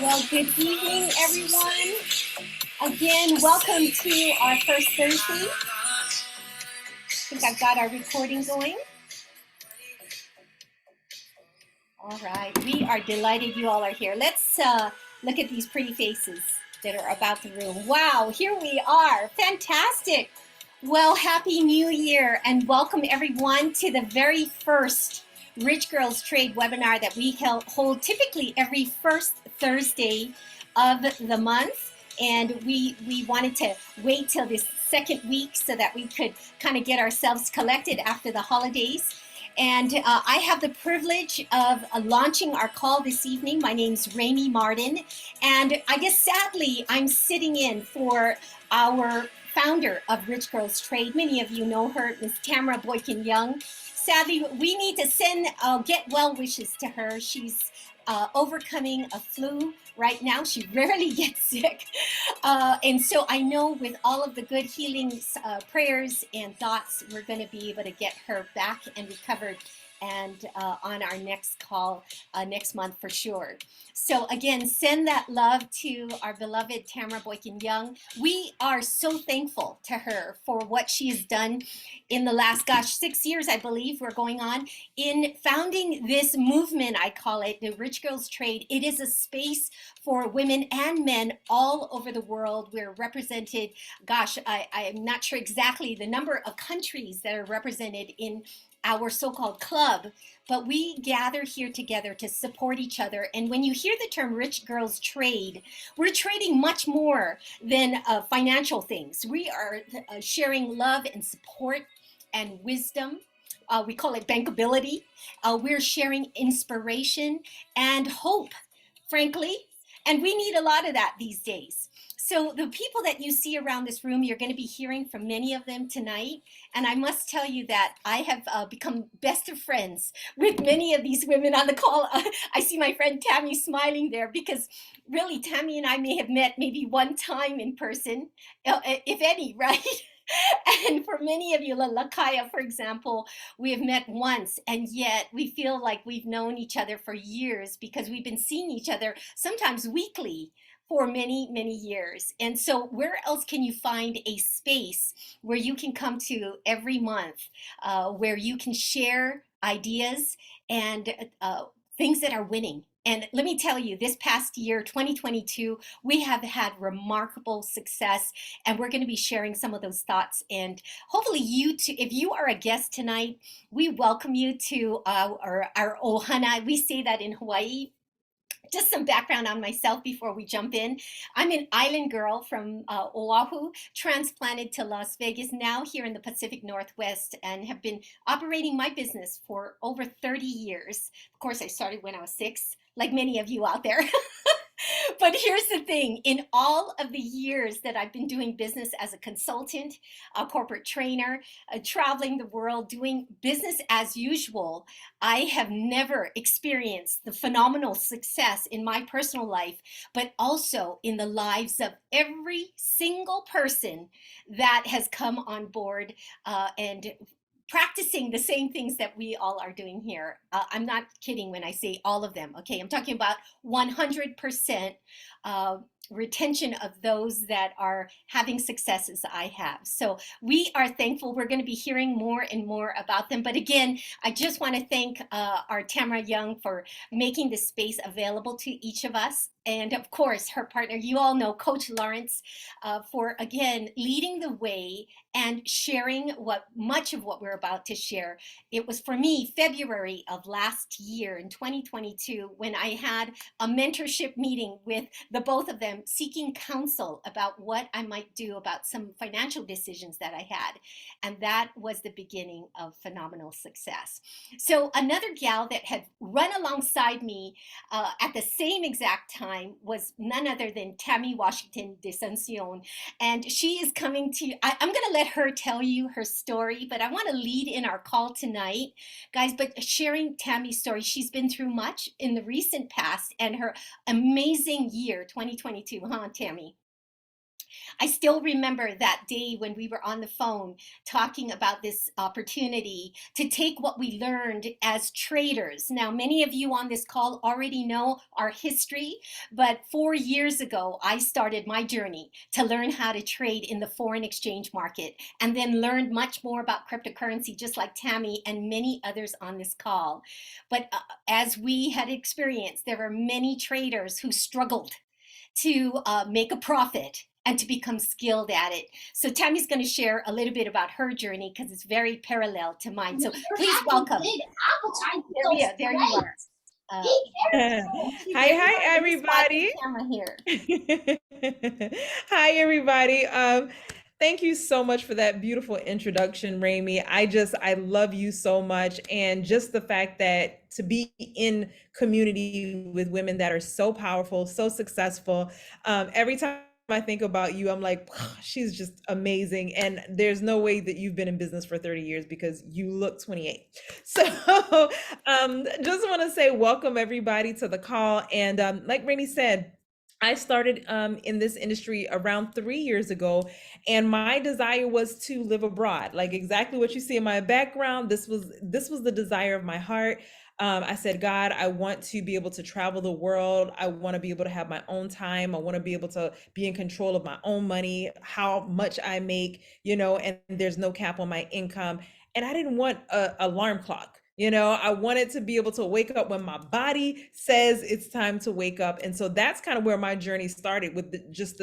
Well, good evening, everyone. Again, welcome to our first Thursday. I think I've got our recording going. All right, we are delighted you all are here. Let's look at these pretty faces that are about the room. Wow, here we are. Fantastic. Well, Happy New Year and welcome everyone to the very first Rich Girls Trade webinar that we hold typically every first Thursday of the month. And we wanted to wait till this second week so that we could kind of get ourselves collected after the holidays. And I have the privilege of launching our call this evening. My name's Rami Martin. And I guess sadly, I'm sitting in for our founder of Rich Girls Trade. Many of you know her, Ms. Tamara Boykin Young. Sadly, we need to send get well wishes to her. She's overcoming a flu right now. She rarely gets sick. And so I know with all of the good healing prayers and thoughts, we're going to be able to get her back and recovered and on our next call next month for sure. So again, send that love to our beloved Tamara Boykin Young. We are so thankful to her for what she has done in the last, 6 years, I believe we're going on, in founding this movement, I call it, the Rich Girls Trade. It is a space for women and men all over the world. We're represented, I'm not sure exactly the number of countries that are represented in our so-called club, but we gather here together to support each other. And when you hear the term Rich Girls Trade, we're trading much more than financial things. We are sharing love and support and wisdom. We call it bankability. We're sharing inspiration and hope, frankly. And we need a lot of that these days. So the people that you see around this room, you're going to be hearing from many of them tonight. And I must tell you that I have become best of friends with many of these women on the call. I see my friend Tammy smiling there because really Tammy and I may have met maybe one time in person, if any, right? And for many of you, Lakaya, for example, we have met once, and yet we feel like we've known each other for years because we've been seeing each other sometimes weekly for many, many years. And so where else can you find a space where you can come to every month, where you can share ideas and things that are winning? And let me tell you, this past year, 2022, we have had remarkable success, and we're going to be sharing some of those thoughts. And hopefully you too, if you are a guest tonight, we welcome you to our ohana. We say that in Hawaii. Just some background on myself before we jump in. I'm an island girl from Oahu, transplanted to Las Vegas, now here in the Pacific Northwest, and have been operating my business for over 30 years. Of course, I started when I was 6, like many of you out there. But here's the thing, in all of the years that I've been doing business as a consultant, a corporate trainer, traveling the world, doing business as usual, I have never experienced the phenomenal success in my personal life, but also in the lives of every single person that has come on board and practicing the same things that we all are doing here. I'm not kidding when I say all of them, okay? I'm talking about 100% retention of those that are having successes I have. So we are thankful. We're going to be hearing more and more about them. But again, I just want to thank our Tamara Young for making this space available to each of us. And of course, her partner, you all know, Coach Lawrence, for again leading the way and sharing much of what we're about to share. It was for me February of last year in 2022 when I had a mentorship meeting with the both of them, seeking counsel about what I might do about some financial decisions that I had. And that was the beginning of phenomenal success. So another gal that had run alongside me at the same exact time was none other than Tammy Washington Desancion. And she is coming to, I'm going to let her tell you her story, but I want to lead in our call tonight, guys, but sharing Tammy's story. She's been through much in the recent past and her amazing year, 2022, huh, Tammy? I still remember that day when we were on the phone talking about this opportunity to take what we learned as traders. Now, many of you on this call already know our history, but 4 years ago, I started my journey to learn how to trade in the foreign exchange market and then learned much more about cryptocurrency, just like Tammy and many others on this call. But as we had experienced, there were many traders who struggled to make a profit and to become skilled at it. So Tammy's going to share a little bit about her journey because it's very parallel to mine. So please welcome. There you are. Hi, everybody. Camera here. Hi, everybody. Thank you so much for that beautiful introduction, Raimi. I love you so much. And just the fact that to be in community with women that are so powerful, so successful. Every time I think about you, I'm like, she's just amazing. And there's no way that you've been in business for 30 years because you look 28. So just want to say welcome everybody to the call. And like Raimi said, I started in this industry around 3 years ago, and my desire was to live abroad. Like exactly what you see in my background. This was the desire of my heart. I said, God, I want to be able to travel the world. I want to be able to have my own time. I want to be able to be in control of my own money, how much I make, and there's no cap on my income. And I didn't want a alarm clock. I wanted to be able to wake up when my body says it's time to wake up. And so that's kind of where my journey started with just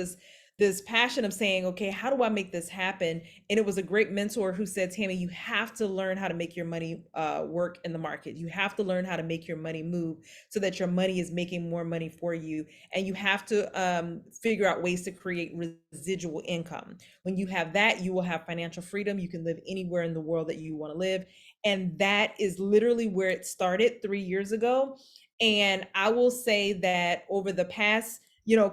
this passion of saying, okay, how do I make this happen? And it was a great mentor who said, Tammy, you have to learn how to make your money work in the market. You have to learn how to make your money move so that your money is making more money for you. And you have to figure out ways to create residual income. When you have that, you will have financial freedom. You can live anywhere in the world that you want to live. And that is literally where it started 3 years ago. And I will say that over the past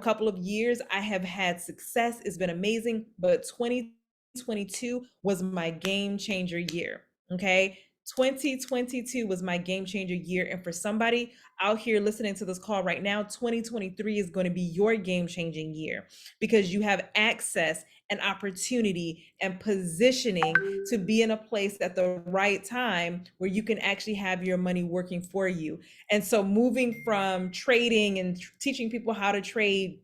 couple of years, I have had success. It's been amazing, but 2022 was my game changer year. Okay. 2022 was my game changer year. And for somebody out here listening to this call right now, 2023 is going to be your game changing year because you have access and opportunity and positioning to be in a place at the right time where you can actually have your money working for you. And so moving from trading and teaching people how to trade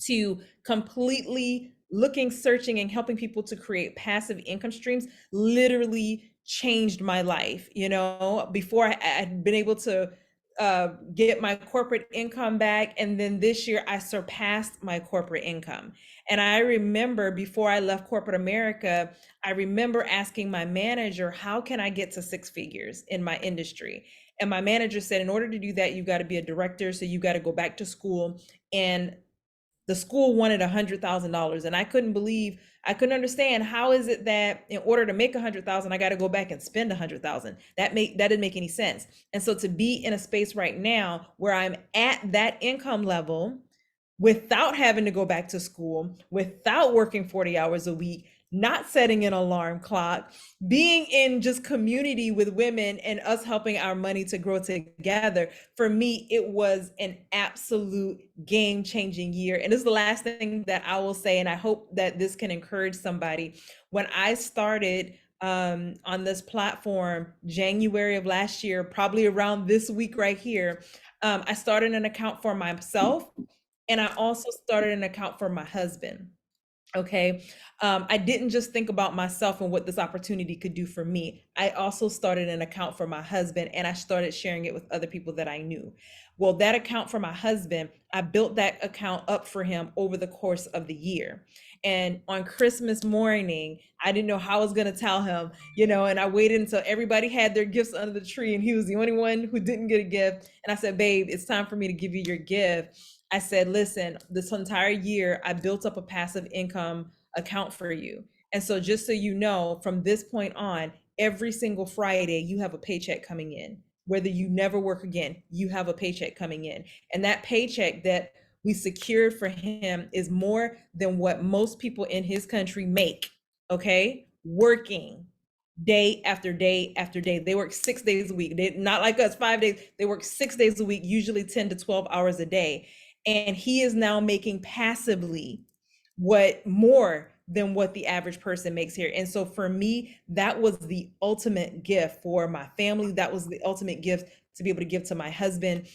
to completely looking, searching, and helping people to create passive income streams literally changed my life. Before I had been able to get my corporate income back. And then this year I surpassed my corporate income. And I remember before I left corporate America, I remember asking my manager, how can I get to six figures in my industry? And my manager said, in order to do that, you got to be a director. So you got to go back to school. And the school wanted $100,000, and I couldn't understand how is it that in order to make 100,000, I got to go back and spend 100,000. That didn't make any sense. And so to be in a space right now where I'm at that income level without having to go back to school, without working 40 hours a week, not setting an alarm clock, being in just community with women and us helping our money to grow together. For me, it was an absolute game changing year. And this is the last thing that I will say. And I hope that this can encourage somebody. When I started on this platform, January of last year, probably around this week right here, I started an account for myself. And I also started an account for my husband. Okay. I didn't just think about myself and what this opportunity could do for me. I also started an account for my husband, and I started sharing it with other people that I knew. Well, that account for my husband, I built that account up for him over the course of the year. And on Christmas morning, I didn't know how I was going to tell him, and I waited until everybody had their gifts under the tree, and he was the only one who didn't get a gift. And I said, babe, it's time for me to give you your gift. I said, listen, this entire year, I built up a passive income account for you. And so just so you know, from this point on, every single Friday, you have a paycheck coming in. Whether you never work again, you have a paycheck coming in. And that paycheck that we secured for him is more than what most people in his country make, okay? Working day after day after day. They work 6 days a week. They not like us, 5 days. They work 6 days a week, usually 10 to 12 hours a day. And he is now making passively what more than what the average person makes here. And so for me, that was the ultimate gift for my family. That was the ultimate gift to be able to give to my husband.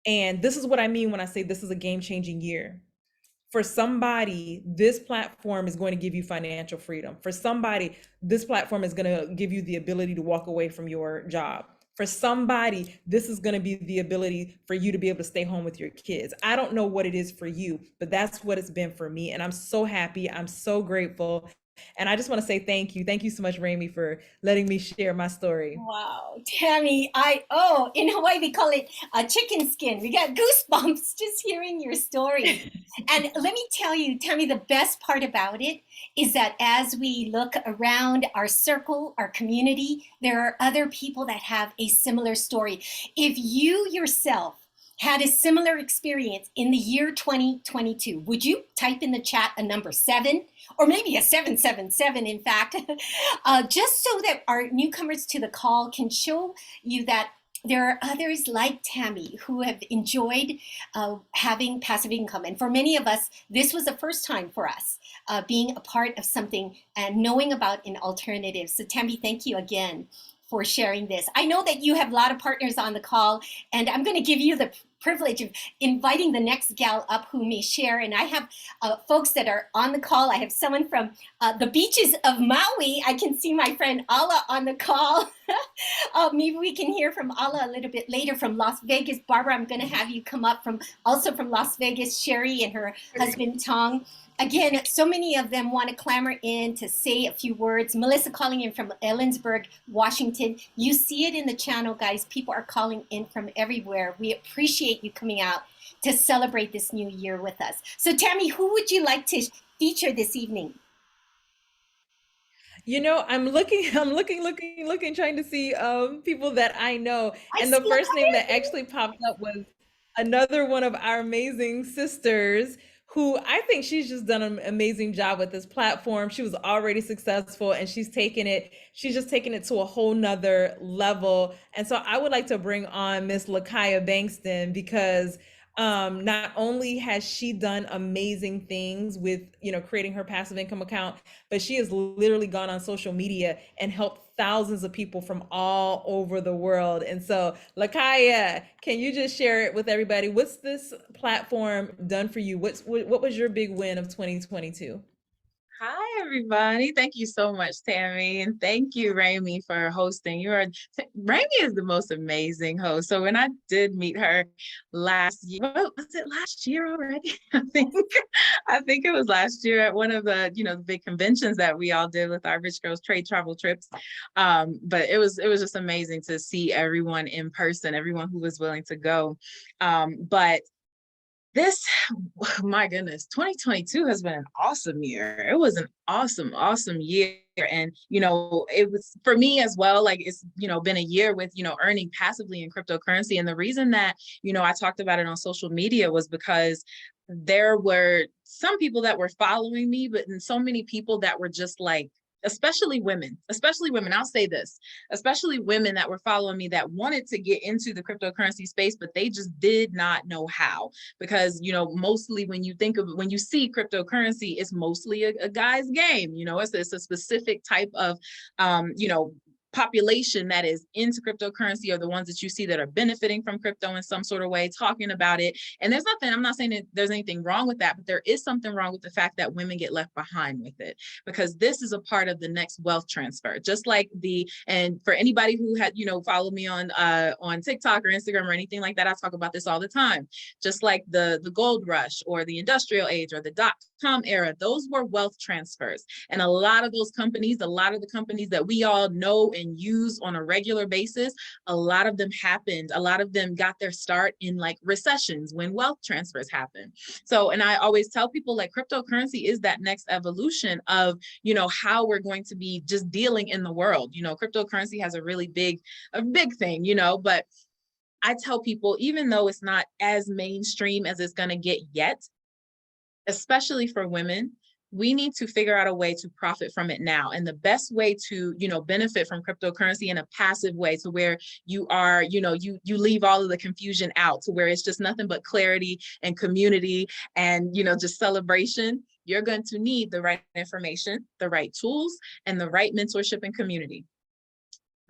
And this is what I mean when I say this is a game-changing year. For somebody, this platform is going to give you financial freedom. For somebody, this platform is going to give you the ability to walk away from your job. For somebody, this is going to be the ability for you to be able to stay home with your kids. I don't know what it is for you, but that's what it's been for me. And I'm so happy. I'm so grateful. And I just want to say thank you. Thank you so much, Raimi, for letting me share my story. Wow, Tammy, in Hawaii we call it a chicken skin. We got goosebumps just hearing your story. And let me tell you, Tammy, the best part about it is that as we look around our circle, our community, there are other people that have a similar story. If you yourself had a similar experience in the year 2022, would you type in the chat a number 7 or maybe a 777, in fact, just so that our newcomers to the call can show you that there are others like Tammy who have enjoyed having passive income. And for many of us, this was the first time for us being a part of something and knowing about an alternative. So Tammy, thank you again for sharing this. I know that you have a lot of partners on the call, and I'm going to give you the privilege of inviting the next gal up who may share. And I have folks that are on the call. I have someone from the beaches of Maui. I can see my friend Ala on the call. Maybe we can hear from Ala a little bit later from Las Vegas. Barbara, I'm going to have you come up also from Las Vegas. Sherry and her husband Tong. Again, so many of them want to clamor in to say a few words. Melissa calling in from Ellensburg, Washington. You see it in the channel, guys. People are calling in from everywhere. We appreciate you coming out to celebrate this new year with us. So Tammy, who would you like to feature this evening? You know, I'm looking, trying to see people that I know. And the first name that actually popped up was another one of our amazing sisters who I think she's just done an amazing job with this platform. She was already successful and she's just taken it to a whole nother level. And so I would like to bring on Miss Lakaya Bankston because not only has she done amazing things with, creating her passive income account, but she has literally gone on social media and helped thousands of people from all over the world. And so, Lakaya, can you just share it with everybody? What's this platform done for you? What was your big win of 2022? Hi, everybody. Thank you so much, Tammy. And thank you, Raimi, for hosting. Raimi is the most amazing host. So when I did meet her last year, was it last year already? I think it was last year at one of the, the big conventions that we all did with our Rich Girls Trade Travel Trips. But it was just amazing to see everyone in person, everyone who was willing to go. But this, my goodness, 2022 has been an awesome year. It was an awesome, awesome year. And, it was for me as well, like it's, been a year with, earning passively in cryptocurrency. And the reason that, I talked about it on social media was because there were some people that were following me, but then so many people that were just like, especially women, I'll say this, especially women that were following me that wanted to get into the cryptocurrency space, but they just did not know how. Because, mostly when you see cryptocurrency, it's mostly a guy's game. It's a specific type of, population that is into cryptocurrency are the ones that you see that are benefiting from crypto in some sort of way, talking about it. And I'm not saying that there's anything wrong with that, but there is something wrong with the fact that women get left behind with it, because this is a part of the next wealth transfer. Just like and for anybody who had, followed me on TikTok or Instagram or anything like that, I talk about this all the time. Just like the gold rush or the industrial age or the .com era, those were wealth transfers. And a lot of the companies that we all know and use on a regular basis, a lot of them got their start in like recessions when wealth transfers happen. So, and I always tell people like cryptocurrency is that next evolution of, how we're going to be just dealing in the world. Cryptocurrency has a big thing, but I tell people, even though it's not as mainstream as it's going to get yet, especially for women, we need to figure out a way to profit from it now. And the best way to, benefit from cryptocurrency in a passive way, to where you are, you leave all of the confusion out, to where it's just nothing but clarity and community and, just celebration. you're going to need the right information, the right tools, and the right mentorship and community.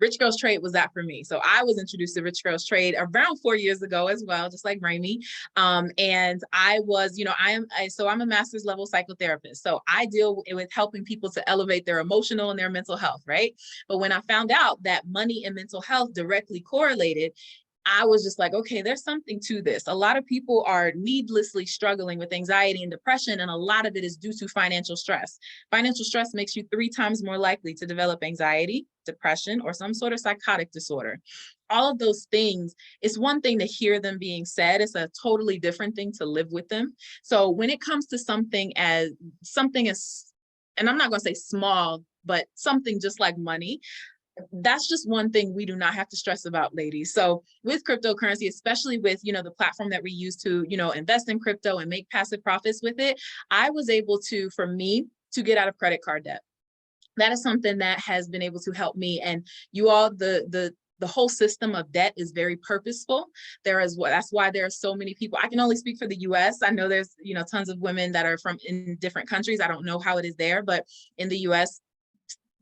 Rich Girls Trade was that for me. So I was introduced to Rich Girls Trade around 4 years ago as well, just like Raimi. And I was, I'm a master's level psychotherapist. So I deal with helping people to elevate their emotional and their mental health, right? But when I found out that money and mental health directly correlated, I was just like, okay, there's something to this. A lot of people are needlessly struggling with anxiety and depression, and a lot of it is due to financial stress. Financial stress makes you 3 times more likely to develop anxiety, depression, or some sort of psychotic disorder. All of those things, it's one thing to hear them being said. It's a totally different thing to live with them. So when it comes to something as, and I'm not going to say small, but something just like money, that's just one thing we do not have to stress about, ladies. So with cryptocurrency, especially with, the platform that we use to, invest in crypto and make passive profits with it, I was able to, for me, to get out of credit card debt. That is something that has been able to help me. And you all, the whole system of debt is very purposeful. That's why there are so many people. I can only speak for the US. I know there's, tons of women that are from in different countries. I don't know how it is there, but in the US,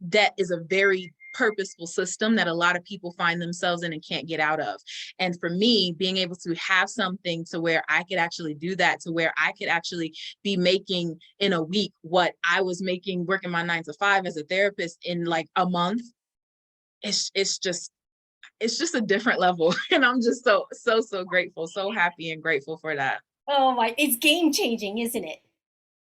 debt is a very purposeful system that a lot of people find themselves in and can't get out of. And for me, being able to have something to where I could actually do that, to where I could actually be making in a week what I was making working my 9 to 5 as a therapist in like a month, it's just a different level. And I'm just so grateful, so happy and grateful for that. Oh my, it's game changing, isn't it?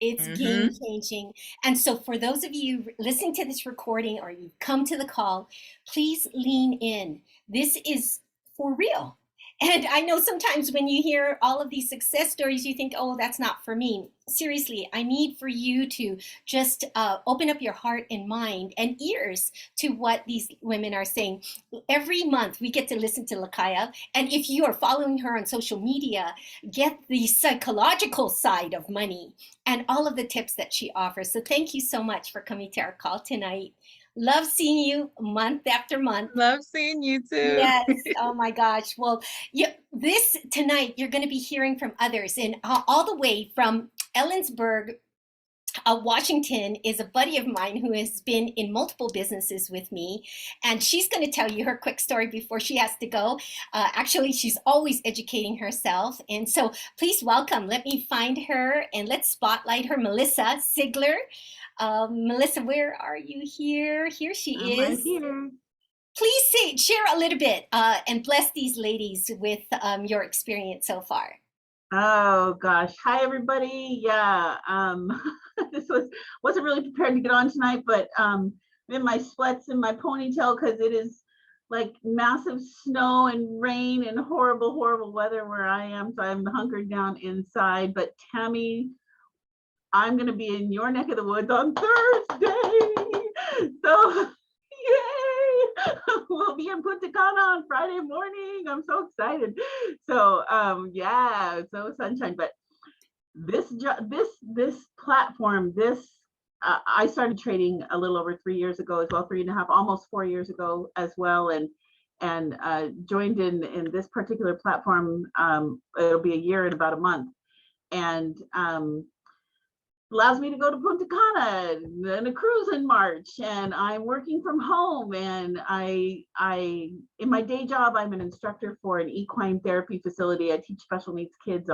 It's game Mm-hmm. changing. And so for those of you listening to this recording or you've come to the call, please lean in. This is for real. And I know sometimes when you hear all of these success stories, you think, oh, that's not for me. Seriously, I need for you to just open up your heart and mind and ears to what these women are saying. Every month we get to listen to Lakaya. And if you are following her on social media, get the psychological side of money and all of the tips that she offers. So thank you so much for coming to our call tonight. Love seeing you month after month. Love seeing you too. Yes. Oh my gosh. Well, this tonight, you're going to be hearing from others. And all the way from Ellensburg, Washington, is a buddy of mine who has been in multiple businesses with me. And she's going to tell you her quick story before she has to go. Actually, she's always educating herself. And so please welcome, let me find her and let's spotlight her, Melissa Sigler. Melissa, where are you here? Here she I'm is. right here. Please share a little bit and bless these ladies with your experience so far. Oh gosh. Hi everybody. Yeah. This wasn't really prepared to get on tonight, but I'm in my sweats and my ponytail because it is like massive snow and rain and horrible weather where I am. So I'm hunkered down inside. But Tammy, I'm gonna be in your neck of the woods on Thursday. So yay! We'll be in Punta Cana on Friday morning. I'm so excited. So yeah, so sunshine. But this platform, I started trading a little over 3 years ago as well, 3.5, almost 4 years ago as well, and joined in this particular platform. It'll be a year in about a month, and allows me to go to Punta Cana and a cruise in March, and I'm working from home. And I in my day job, I'm an instructor for an equine therapy facility. I teach special needs kids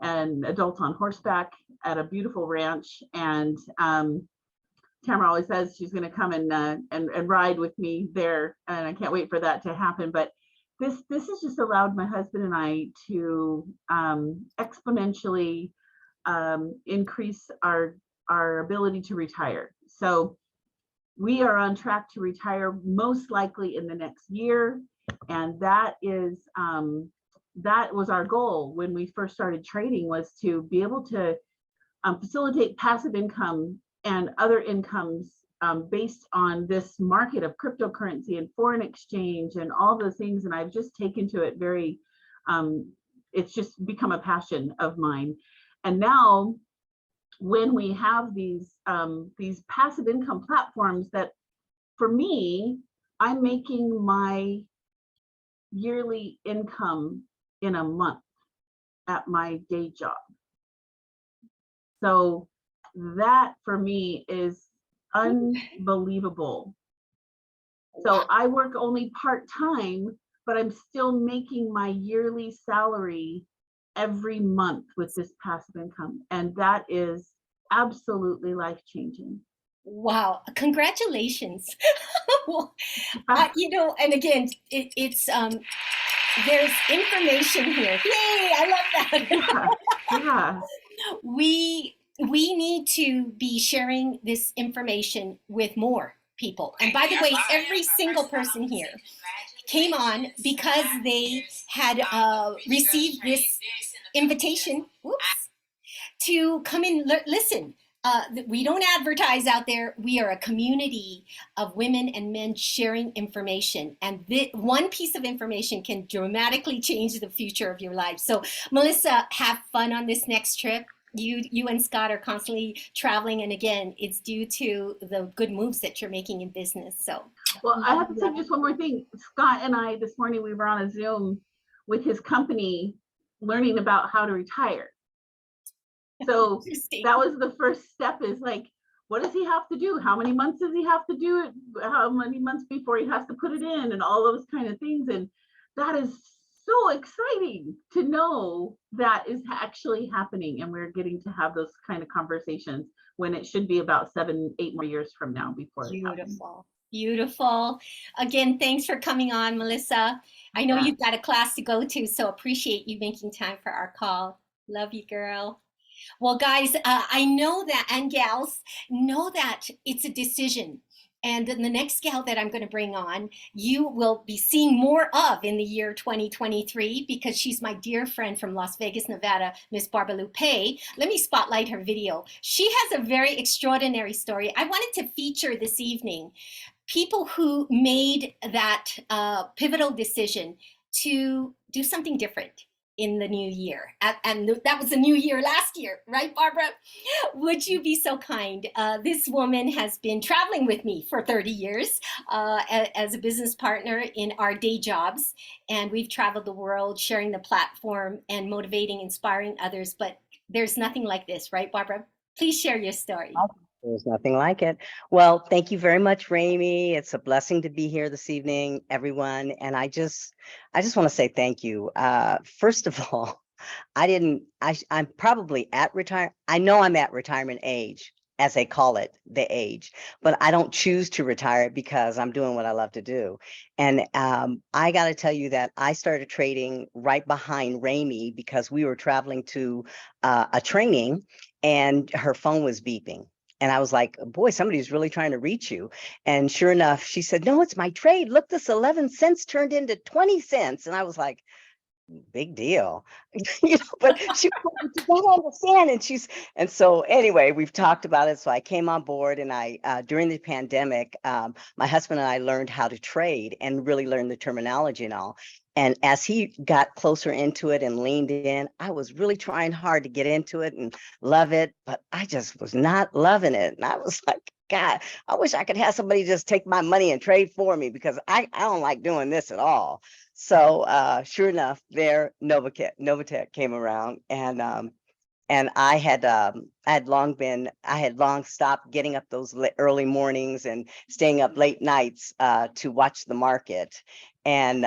and adults on horseback at a beautiful ranch. And Tamara always says she's going to come and ride with me there, and I can't wait for that to happen. But this has just allowed my husband and I to exponentially increase our ability to retire. So we are on track to retire most likely in the next year, and that was our goal when we first started trading, was to be able to facilitate passive income and other incomes based on this market of cryptocurrency and foreign exchange and all those things. And I've just taken to it very, it's just become a passion of mine. And now when we have these passive income platforms that, for me, I'm making my yearly income in a month at my day job. So that for me is unbelievable. So I work only part-time, but I'm still making my yearly salary every month with this passive income. And that is absolutely life-changing. Wow, congratulations. Well, you know, and again, it's there's information here. Yay, I love that. Yeah. We need to be sharing this information with more people. And by the way, every single person here came on because they had received this invitation, whoops, to come in, listen. We don't advertise out there. We are a community of women and men sharing information. And one piece of information can dramatically change the future of your life. So Melissa, have fun on this next trip. You and Scott are constantly traveling. And again, it's due to the good moves that you're making in business. So, well, I have to say just one more thing. Scott and I, this morning, we were on a Zoom with his company learning about how to retire. So that was the first step, is like, what does he have to do? How many months does he have to do it? How many months before he has to put it in, and all those kind of things. And that is so exciting to know that is actually happening. And we're getting to have those kind of conversations when it should be about 7, 8 more years from now before it happens. Beautiful. Beautiful. Again, thanks for coming on, Melissa. I know you've got a class to go to, so appreciate you making time for our call. Love you, girl. Well, guys, I know that, and gals, know that it's a decision. And then the next gal that I'm going to bring on, you will be seeing more of in the year 2023, because she's my dear friend from Las Vegas, Nevada, Miss Barbara Lupe. Let me spotlight her video. She has a very extraordinary story. I wanted to feature this evening people who made that pivotal decision to do something different in the new year. And that was the new year last year, right, Barbara? Would you be so kind? This woman has been traveling with me for 30 years as a business partner in our day jobs. And we've traveled the world sharing the platform and motivating, inspiring others. But there's nothing like this, right, Barbara? Please share your story. There's nothing like it. Well, thank you very much, Raimi. It's a blessing to be here this evening, everyone. And I just want to say thank you. First of all, I'm probably at retire. I know I'm at retirement age, as they call it, the age, but I don't choose to retire because I'm doing what I love to do. And I got to tell you that I started trading right behind Raimi because we were traveling to a training and her phone was beeping. And I was like, boy, somebody's really trying to reach you. And sure enough, she said, no, it's my trade. Look, this 11 cents turned into 20 cents. And I was like, big deal, but she don't understand. And so anyway, we've talked about it. So I came on board, and I, during the pandemic, my husband and I learned how to trade and really learned the terminology and all. And as he got closer into it and leaned in, I was really trying hard to get into it and love it, but I just was not loving it. And I was like, God, I wish I could have somebody just take my money and trade for me, because I don't like doing this at all. So sure enough, there Novatech came around, and I had long stopped getting up those early mornings and staying up late nights to watch the market. And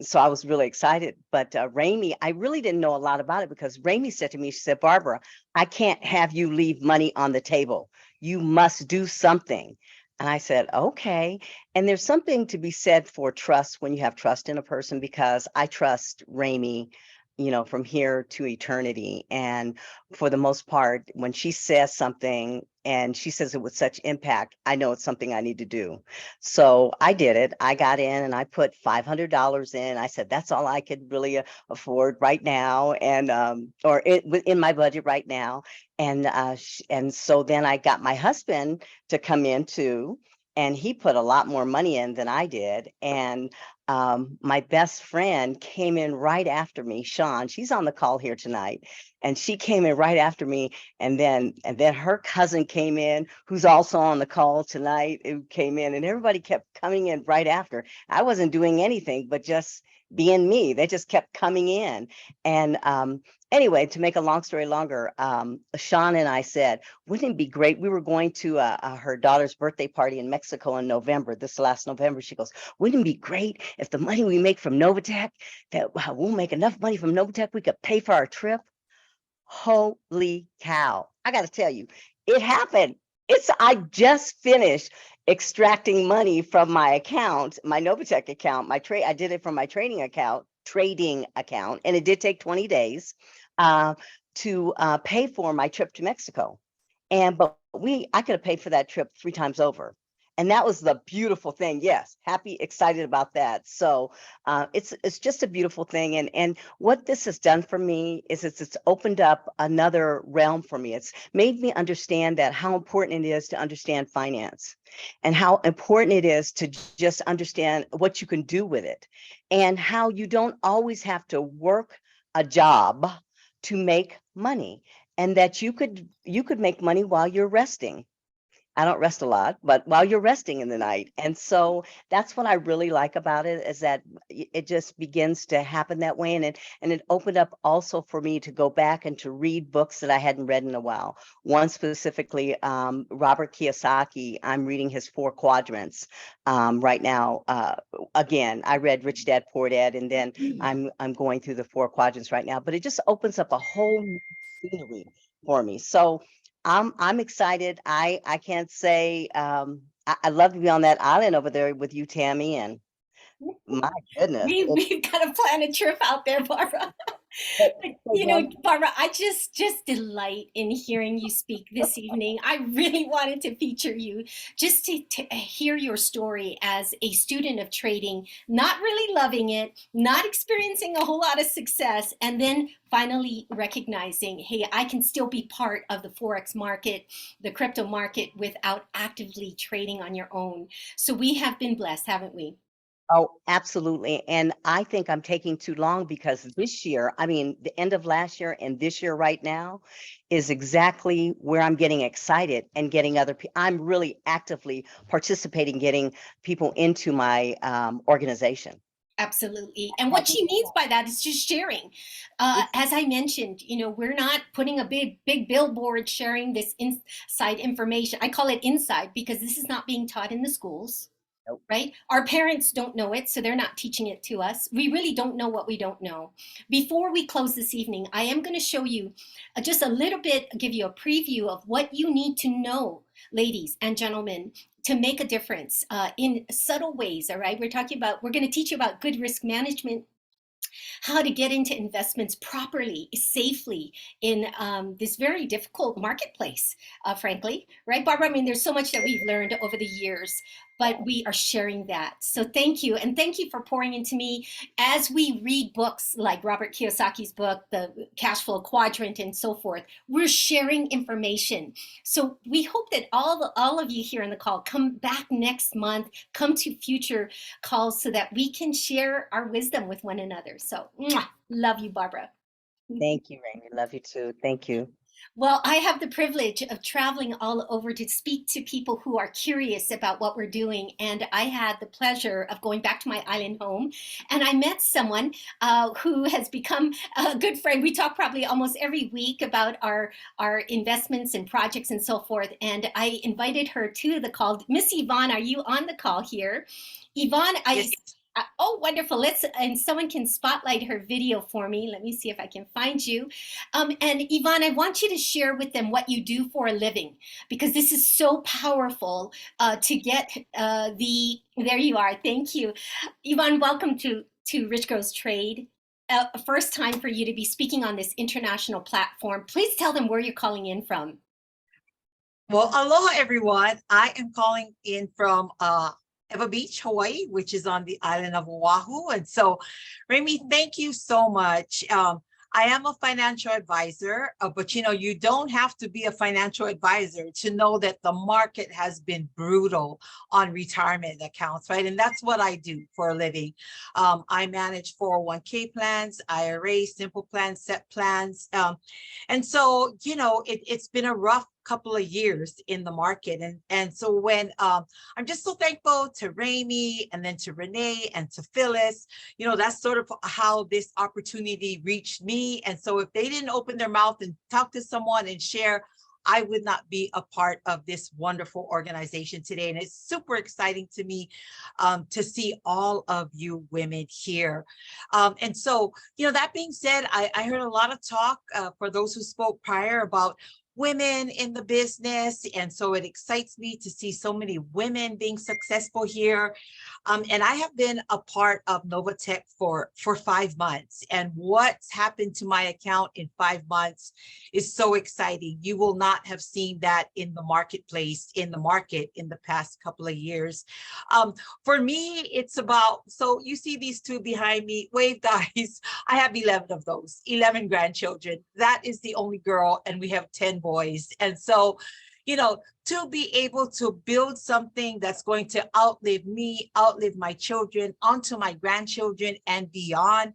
so I was really excited. But Raimi, I really didn't know a lot about it, because Raimi said to me, she said, Barbara, I can't have you leave money on the table. You must do something. And I said, okay. And there's something to be said for trust when you have trust in a person, because I trust Raimi, from here to eternity. And for the most part, when she says something and she says it with such impact, I know it's something I need to do. So I did it. I got in and I put $500 in. I said, that's all I could really afford right now. And, or in my budget right now. And so then I got my husband to come in too, and he put a lot more money in than I did. And my best friend came in right after me, Sean. She's on the call here tonight, and she came in right after me. And then her cousin came in, who's also on the call tonight, who came in, and everybody kept coming in right after. I wasn't doing anything but just being me. They just kept coming in. And anyway, to make a long story longer, Sean and I said, wouldn't it be great? We were going to her daughter's birthday party in Mexico in November, this last November. She goes, wouldn't it be great if the money we make from Novatech, that we'll make enough money from Novatech, we could pay for our trip? Holy cow. I got to tell you, it happened. I just finished extracting money from my account, my Novatech account, I did it from my trading account, and it did take 20 days to pay for my trip to Mexico. But I could have paid for that trip 3 times over. And that was the beautiful thing. Yes, happy, excited about that. So it's just a beautiful thing. And what this has done for me is it's opened up another realm for me. It's made me understand that how important it is to understand finance and how important it is to just understand what you can do with it and how you don't always have to work a job to make money, and that you could make money while you're resting. I don't rest a lot, but while you're resting in the night. And so that's what I really like about it, is that it just begins to happen that way. And it opened up also for me to go back and to read books that I hadn't read in a while. One specifically, Robert Kiyosaki. I'm reading his 4 quadrants right now. Again, I read Rich Dad Poor Dad, and then I'm going through the 4 quadrants right now. But it just opens up a whole new scenery for me. So I'm excited. I can't say I love to be on that island over there with you, Tammy, and my goodness. We've got to plan a trip out there, Barbara. You know, Barbara, I just delight in hearing you speak this evening. I really wanted to feature you just to hear your story as a student of trading, not really loving it, not experiencing a whole lot of success, and then finally recognizing, hey, I can still be part of the Forex market, the crypto market, without actively trading on your own. So we have been blessed, haven't we? Oh, absolutely. And I think I'm taking too long, because this year, I mean, the end of last year and this year right now is exactly where I'm getting excited and getting other people. I'm really actively participating, getting people into my organization. Absolutely. And what she means by that is just sharing. As I mentioned, you know, we're not putting a big billboard sharing this inside information. I call it inside because this is not being taught in the schools. Nope. Right? Our parents don't know it, so they're not teaching it to us. We really don't know what we don't know. Before we close this evening, I am going to show you just a little bit, give you a preview of what you need to know, ladies and gentlemen, to make a difference in subtle ways. All right, we're going to teach you about good risk management, how to get into investments properly, safely in this very difficult marketplace, frankly, right, Barbara? I mean, there's so much that we've learned over the years, but we are sharing that. So thank you. And thank you for pouring into me as we read books like Robert Kiyosaki's book, The Cash Flow Quadrant, and so forth. We're sharing information. So we hope that all of you here on the call come back next month, come to future calls so that we can share our wisdom with one another. So love you, Barbara. Thank you, Rainy. Love you too. Thank you. Well, I have the privilege of traveling all over to speak to people who are curious about what we're doing. And I had the pleasure of going back to my island home, and I met someone who has become a good friend. We talk probably almost every week about our investments and projects and so forth. And I invited her to the call. Miss Yvonne, are you on the call here? Yvonne, Yes. oh, wonderful. And someone can spotlight her video for me. Let me see if I can find you. And Yvonne, I want you to share with them what you do for a living, because this is so powerful to get there you are. Thank you. Yvonne, welcome to Rich Girls Trade. First time for you to be speaking on this international platform. Please tell them where you're calling in from. Well, aloha, everyone. I am calling in from Ewa Beach, Hawaii, which is on the island of Oahu. And so, Remy, thank you so much. I am a financial advisor, but you know, you don't have to be a financial advisor to know that the market has been brutal on retirement accounts, right? And that's what I do for a living. I manage 401k plans, IRAs, simple plans, set plans. And so, you know, it's been a rough couple of years in the market. And so when I'm just so thankful to Raimi and then to Renee and to Phyllis, you know, that's sort of how this opportunity reached me. And so if they didn't open their mouth and talk to someone and share, I would not be a part of this wonderful organization today. And it's super exciting to me to see all of you women here. And so, you know, that being said, I heard a lot of talk for those who spoke prior about women in the business. And so it excites me to see so many women being successful here. And I have been a part of Novatech for 5 months. And what's happened to my account in 5 months is so exciting. You will not have seen that in the marketplace, in the market in the past couple of years. For me, it's about, so you see these two behind me, wave guys. I have 11 of those, 11 grandchildren. That is the only girl, and we have 10 boys. And so, you know, to be able to build something that's going to outlive me, outlive my children, onto my grandchildren and beyond,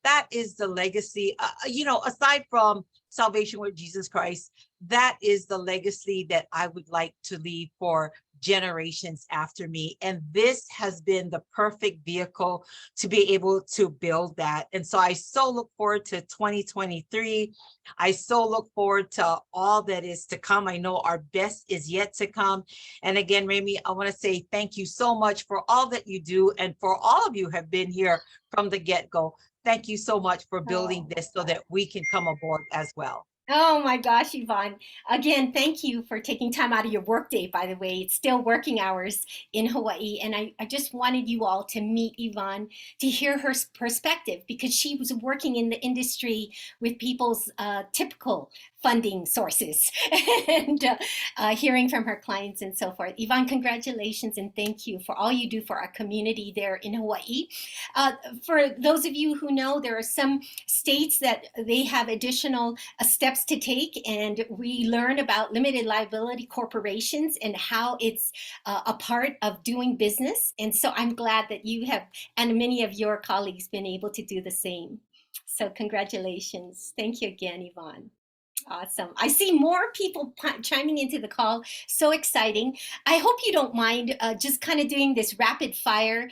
that is the legacy, you know, aside from salvation with Jesus Christ, that is the legacy that I would like to leave for generations after me. And this has been the perfect vehicle to be able to build that. And so I so look forward to 2023. I so look forward to all that is to come. I know our best is yet to come. And again, Raimi, I want to say thank you so much for all that you do. And for all of you have been here from the get-go. Thank you so much for building this so that we can come aboard as well. Oh my gosh, Yvonne. Again, thank you for taking time out of your workday, by the way. It's still working hours in Hawaii. And I just wanted you all to meet Yvonne, to hear her perspective, because she was working in the industry with people's typical funding sources and hearing from her clients and so forth. Yvonne, congratulations and thank you for all you do for our community there in Hawaii. For those of you who know, there are some states that they have additional steps to take, and we learn about limited liability corporations and how it's a part of doing business. And so I'm glad that you have, and many of your colleagues, been able to do the same. So congratulations. Thank you again, Yvonne. Awesome. I see more people chiming into the call. So exciting. I hope you don't mind just kind of doing this rapid fire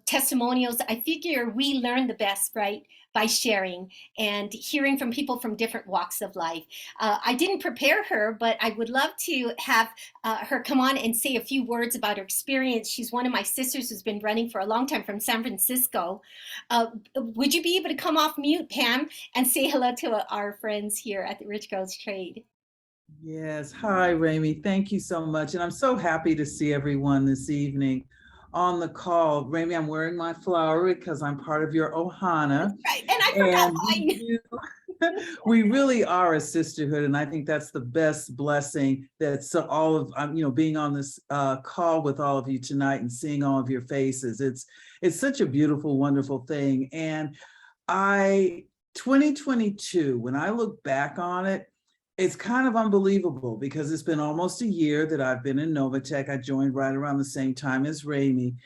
testimonials. I figure we learn the best, right, by sharing and hearing from people from different walks of life. I didn't prepare her, but I would love to have her come on and say a few words about her experience. She's one of my sisters who's been running for a long time from San Francisco. Would you be able to come off mute, Pam, and say hello to our friends here at the Rich Girls Trade? Yes. Hi, Raimi. Thank you so much. And I'm so happy to see everyone this evening on the call. Raimi, I'm wearing my flower because I'm part of your Ohana. Right. And I forgot mine. We really are a sisterhood. And I think that's the best blessing that's all of, you know, being on this call with all of you tonight and seeing all of your faces. It's such a beautiful, wonderful thing. And 2022, when I look back on it, it's kind of unbelievable because it's been almost a year that I've been in Novatech. I joined right around the same time as Raimi.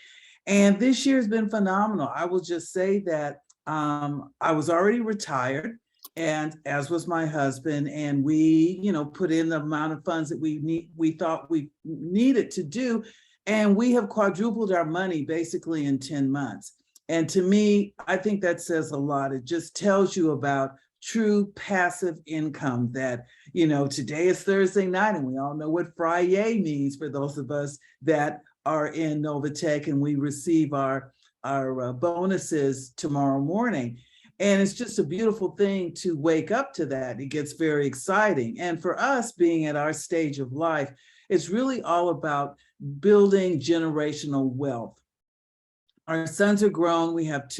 And this year has been phenomenal. I will just say that I was already retired, and as was my husband, and we, you know, put in the amount of funds that we thought we needed to do. And we have quadrupled our money basically in 10 months. And to me, I think that says a lot. It just tells you about true passive income that, you know, today is Thursday night and we all know what Friday means for those of us that are in Novatech, and we receive our bonuses tomorrow morning. And it's just a beautiful thing to wake up to that. It gets very exciting. And for us being at our stage of life, it's really all about building generational wealth. Our sons are grown. We have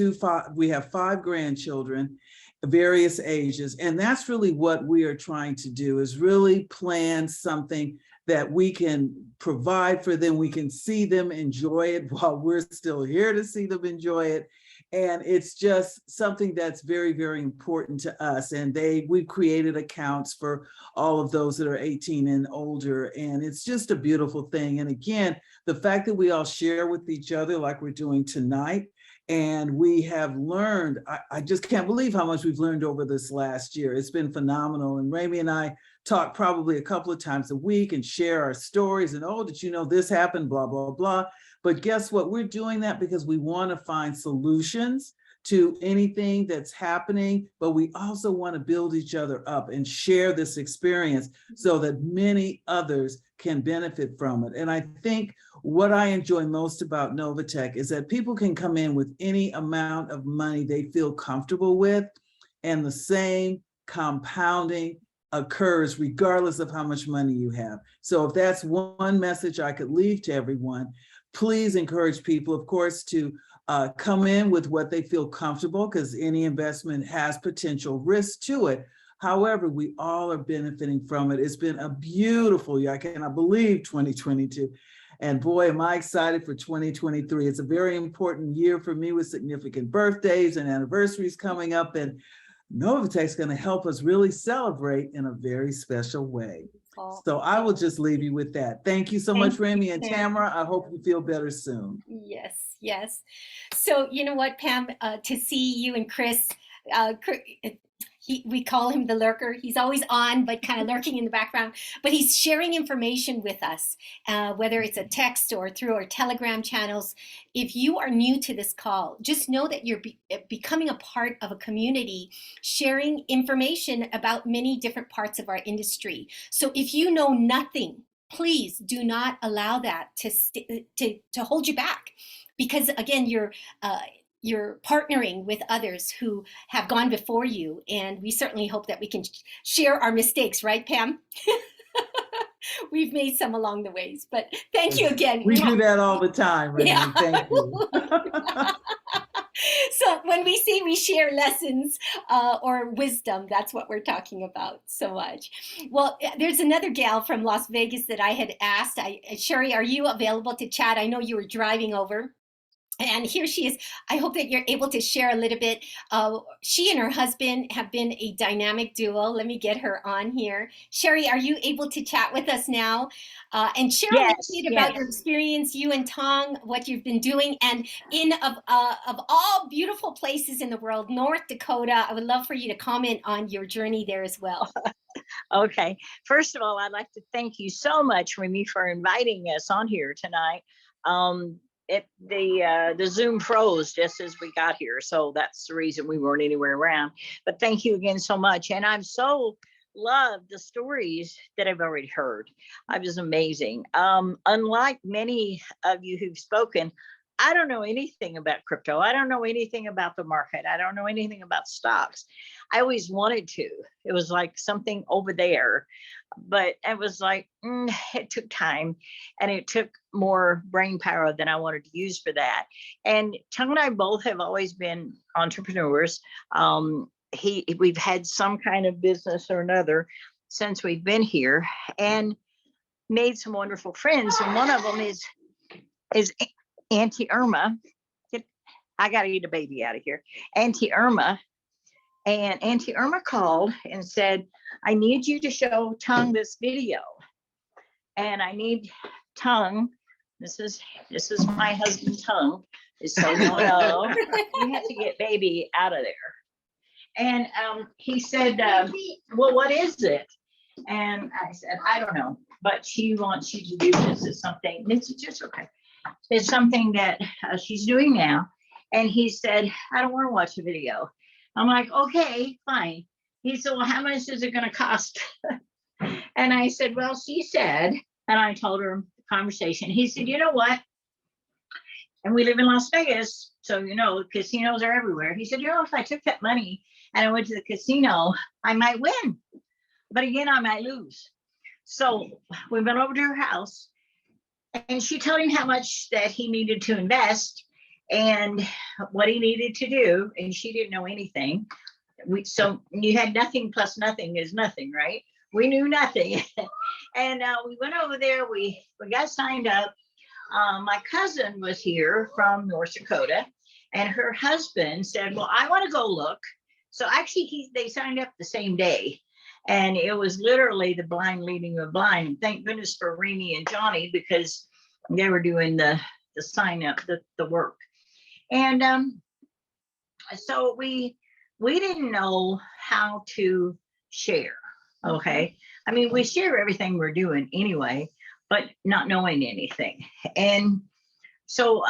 5 grandchildren, various ages. And that's really what we are trying to do, is really plan something that we can provide for them. We can see them enjoy it while we're still here to see them enjoy it. And it's just something that's very, very important to us. And we've created accounts for all of those that are 18 and older. And it's just a beautiful thing. And again, the fact that we all share with each other like we're doing tonight And we have learned, I just can't believe how much we've learned over this last year. It's been phenomenal. And Ramey and I talk probably a couple of times a week and share our stories and, oh, did you know this happened, blah, blah, blah. But guess what? We're doing that because we want to find solutions to anything that's happening, but we also want to build each other up and share this experience so that many others can benefit from it. And I think what I enjoy most about Novatech is that people can come in with any amount of money they feel comfortable with, and the same compounding occurs regardless of how much money you have. So if that's one message I could leave to everyone, please encourage people, of course, to come in with what they feel comfortable, because any investment has potential risk to it. However, we all are benefiting from it. It's been a beautiful year. I cannot believe 2022. And boy, am I excited for 2023. It's a very important year for me with significant birthdays and anniversaries coming up. And Novatech's going to help us really celebrate in a very special way. So I will just leave you with that. Thank you so much, Ramey and Tamara. I hope you feel better soon. Yes, yes. So you know what, Pam, to see you and Chris, we call him the lurker. He's always on, but kind of lurking in the background. But he's sharing information with us, whether it's a text or through our Telegram channels. If you are new to this call, just know that you're becoming a part of a community sharing information about many different parts of our industry. So if you know nothing, please do not allow that to hold you back, because again, you're partnering with others who have gone before you, and we certainly hope that we can share our mistakes, right, Pam? We've made some along the ways, but thank you again. We do that all the time, Ramey. Yeah. Thank you. So when we say we share lessons or wisdom, that's what we're talking about so much. Well, there's another gal from Las Vegas that I had asked. Sherry, are you available to chat? I know you were driving over. And here she is. I hope that you're able to share a little bit. She and her husband have been a dynamic duo. Let me get her on here. Sherry, are you able to chat with us now? And share a little bit about your experience, you and Tong, what you've been doing. And of all beautiful places in the world, North Dakota, I would love for you to comment on your journey there as well. Okay. First of all, I'd like to thank you so much, Ramey, for inviting us on here tonight. The Zoom froze just as we got here, so that's the reason we weren't anywhere around. But thank you again so much, and I'm so loved the stories that I've already heard. It was amazing. Unlike many of you who've spoken, I don't know anything about crypto. I don't know anything about the market. I don't know anything about stocks. I always wanted to. It was like something over there, but it was like, it took time and it took more brain power than I wanted to use for that. And Tong and I both have always been entrepreneurs. We've had some kind of business or another since we've been here and made some wonderful friends. And one of them is Auntie Irma. I got to get a baby out of here. Auntie Irma. And Auntie Irma called and said, I need you to show Tong this video. And I need Tong, this is my husband Tong, so you know, you have to get baby out of there. And he said, well, what is it? And I said, I don't know, but she wants you to do this. It's something, it's just okay. It's something that she's doing now. And he said, I don't want to watch the video. I'm like, okay, fine. He said, well, how much is it going to cost? And I said, well, she said, and I told her the conversation. He said, you know what? And we live in Las Vegas, so, you know, casinos are everywhere. He said, you know, if I took that money and I went to the casino, I might win. But again, I might lose. So we went over to her house and she told him how much that he needed to invest and what he needed to do. And she didn't know anything. So you had nothing plus nothing is nothing, right? We knew nothing. And we went over there, we got signed up. My cousin was here from North Dakota and her husband said, well, I want to go look. So actually they signed up the same day. And it was literally the blind leading the blind. And thank goodness for Ramey and Johnny because they were doing the sign up, the work. And so we didn't know how to share. Okay. I mean, we share everything we're doing anyway, but not knowing anything. And so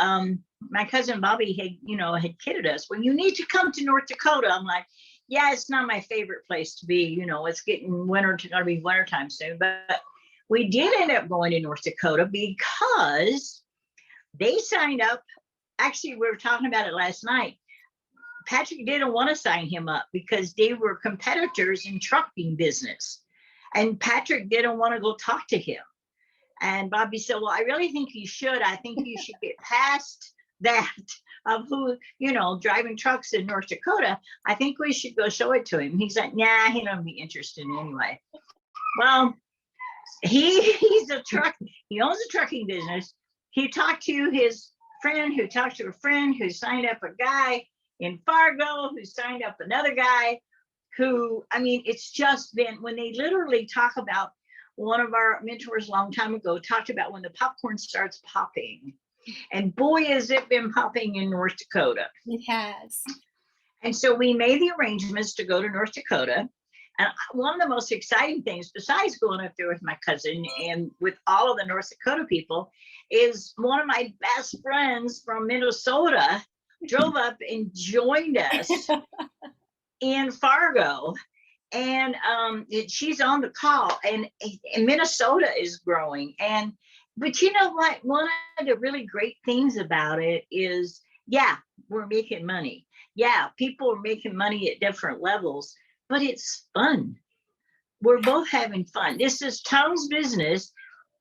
my cousin Bobby had kidded us, well, you need to come to North Dakota. I'm like, yeah, it's not my favorite place to be. It's getting gonna be winter time soon. But we did end up going to North Dakota because they signed up. Actually, we were talking about it last night. Patrick didn't want to sign him up because they were competitors in trucking business. And Patrick didn't want to go talk to him. And Bobby said, well, I really think you should. I think you should get past that of who, driving trucks in North Dakota. I think we should go show it to him. He's like, nah, he don't be interested anyway. Well, he owns a trucking business. He talked to his friend who talked to a friend who signed up a guy in Fargo, who signed up another guy who, I mean, it's just been, when they literally talk about, one of our mentors a long time ago talked about when the popcorn starts popping, and boy, has it been popping in North Dakota. It has. And so we made the arrangements to go to North Dakota. And one of the most exciting things, besides going up there with my cousin and with all of the North Dakota people, is one of my best friends from Minnesota drove up and joined us in Fargo. And she's on the call, and Minnesota is growing. But you know what? One of the really great things about it is, yeah, we're making money. Yeah, people are making money at different levels, but it's fun. We're both having fun. This is Tom's business,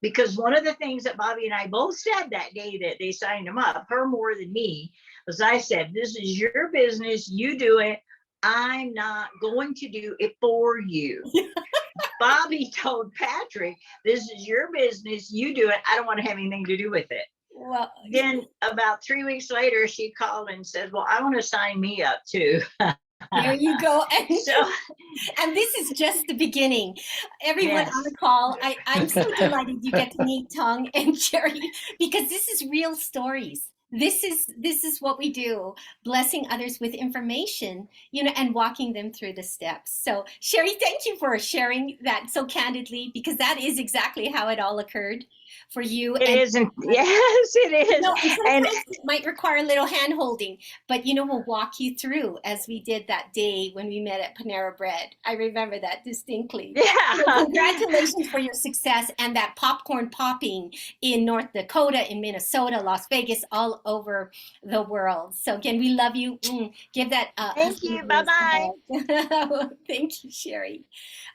because one of the things that Bobby and I both said that day that they signed him up, her more than me, was I said, this is your business, you do it. I'm not going to do it for you. Bobby told Patrick, this is your business, you do it. I don't want to have anything to do with it. Well, then about 3 weeks later, she called and said, well, I want to sign me up too. There you go. So, and this is just the beginning. Everyone on the call, I'm so delighted you get to meet Tong and Sherry, because this is real stories. This is what we do, blessing others with information, and walking them through the steps. So Sherry, thank you for sharing that so candidly, because that is exactly how it all occurred for you. Yes, it is. And it might require a little hand holding, but we'll walk you through, as we did that day when we met at Panera Bread. I remember that distinctly. Yeah. So congratulations for your success, and that popcorn popping in North Dakota, in Minnesota, Las Vegas, all over the world. So again, we love you. Give that. Thank you. Bye-bye. Thank you, Sherry.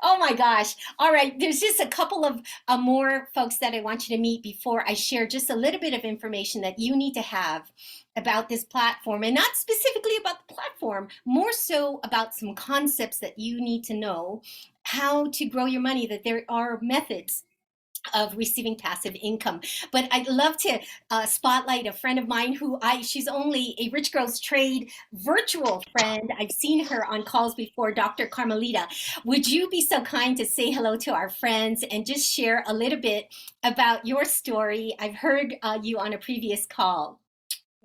Oh my gosh. All right. There's just a couple of more folks that I want you to meet before I share just a little bit of information that you need to have about this platform, and not specifically about the platform, more so about some concepts that you need to know how to grow your money, that there are methods of receiving passive income. But I'd love to spotlight a friend of mine who she's only a Rich Girls Trade virtual friend. I've seen her on calls before, Dr. Carmelita. Would you be so kind to say hello to our friends and just share a little bit about your story? I've heard you on a previous call.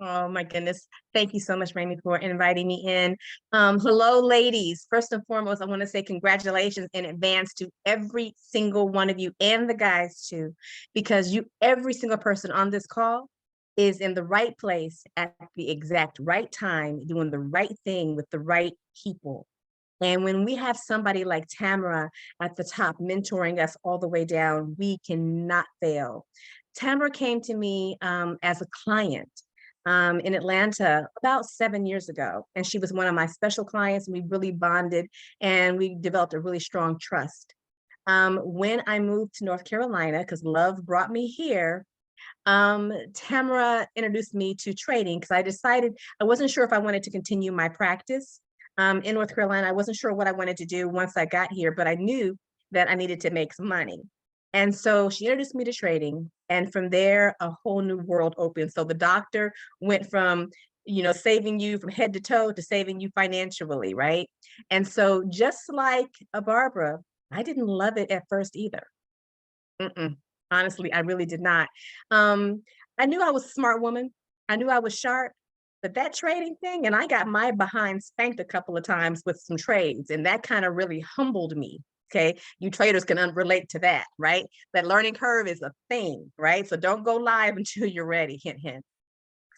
Oh my goodness. Thank you so much, Raimi, for inviting me in. Hello, ladies. First and foremost, I want to say congratulations in advance to every single one of you, and the guys too, because every single person on this call is in the right place at the exact right time, doing the right thing with the right people. And when we have somebody like Tamara at the top mentoring us all the way down, we cannot fail. Tamara came to me as a client in Atlanta about 7 years ago. And she was one of my special clients, and we really bonded and we developed a really strong trust. When I moved to North Carolina, because love brought me here, Tamara introduced me to trading, because I decided I wasn't sure if I wanted to continue my practice in North Carolina. I wasn't sure what I wanted to do once I got here, but I knew that I needed to make some money. And so she introduced me to trading, and from there, a whole new world opened. So the doctor went from, saving you from head to toe to saving you financially, right? And so just like Barbara, I didn't love it at first either. Honestly, I really did not. I knew I was a smart woman. I knew I was sharp, But that trading thing, and I got my behind spanked a couple of times with some trades, and that kind of really humbled me. Okay, you traders can relate to that, right? That learning curve is a thing, right? So don't go live until you're ready, hint, hint.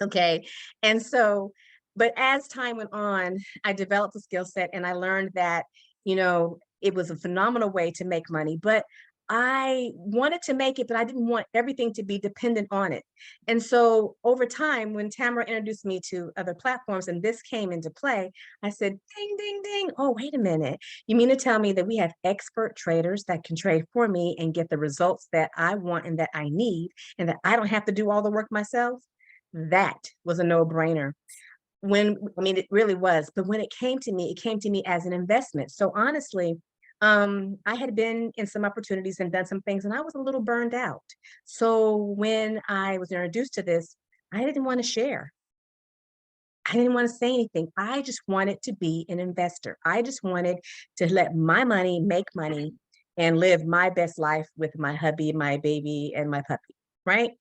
Okay, and so, but as time went on, I developed a skill set and I learned that, it was a phenomenal way to make money, but I wanted to make it, but I didn't want everything to be dependent on it. And so over time, when Tamara introduced me to other platforms and this came into play, I said, ding, ding, ding. Oh, wait a minute. You mean to tell me that we have expert traders that can trade for me and get the results that I want and that I need, and that I don't have to do all the work myself? That was a no-brainer. It really was. But when it came to me as an investment. So honestly, I had been in some opportunities and done some things, and I was a little burned out. So when I was introduced to this, I didn't want to share. I didn't want to say anything. I just wanted to be an investor. I just wanted to let my money make money and live my best life with my hubby, my baby, and my puppy, right?